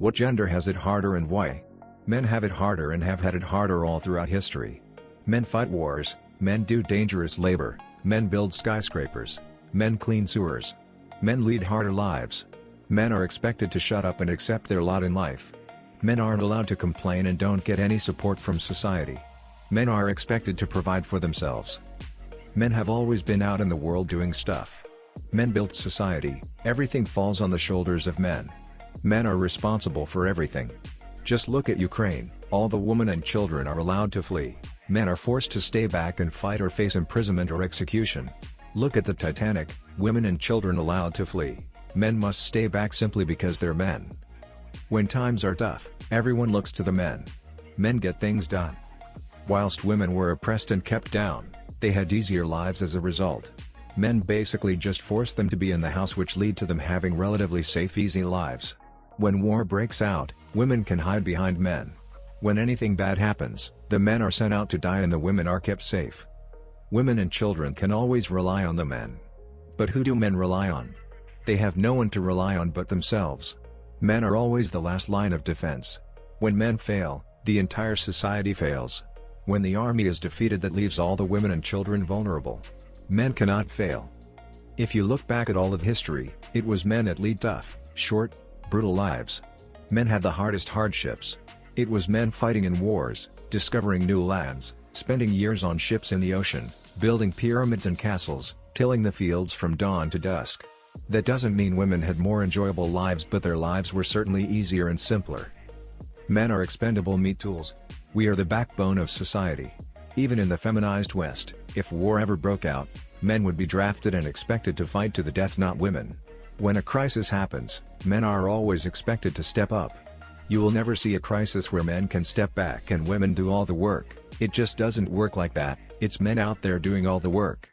What gender has it harder and why? Men have it harder and have had it harder all throughout history. Men fight wars, men do dangerous labor, men build skyscrapers, men clean sewers. Men lead harder lives. Men are expected to shut up and accept their lot in life. Men aren't allowed to complain and don't get any support from society. Men are expected to provide for themselves. Men have always been out in the world doing stuff. Men built society, everything falls on the shoulders of men. Men are responsible for everything. Just look at Ukraine, all the women and children are allowed to flee. Men are forced to stay back and fight or face imprisonment or execution. Look at the Titanic, women and children allowed to flee. Men must stay back simply because they're men. When times are tough, everyone looks to the men. Men get things done. Whilst women were oppressed and kept down, they had easier lives as a result. Men basically just force them to be in the house, which lead to them having relatively safe, easy lives. When war breaks out, women can hide behind men. When anything bad happens, the men are sent out to die and the women are kept safe. Women and children can always rely on the men. But who do men rely on? They have no one to rely on but themselves. Men are always the last line of defense. When men fail, the entire society fails. When the army is defeated, that leaves all the women and children vulnerable. Men cannot fail. If you look back at all of history, it was men that lead tough, short, brutal lives. Men had the hardest hardships. It was men fighting in wars, discovering new lands, spending years on ships in the ocean, building pyramids and castles, tilling the fields from dawn to dusk. That doesn't mean women had more enjoyable lives, but their lives were certainly easier and simpler. Men are expendable meat tools. We are the backbone of society. Even in the feminized West, if war ever broke out, men would be drafted and expected to fight to the death, not women. When a crisis happens, men are always expected to step up. You will never see a crisis where men can step back and women do all the work. It just doesn't work like that. It's men out there doing all the work.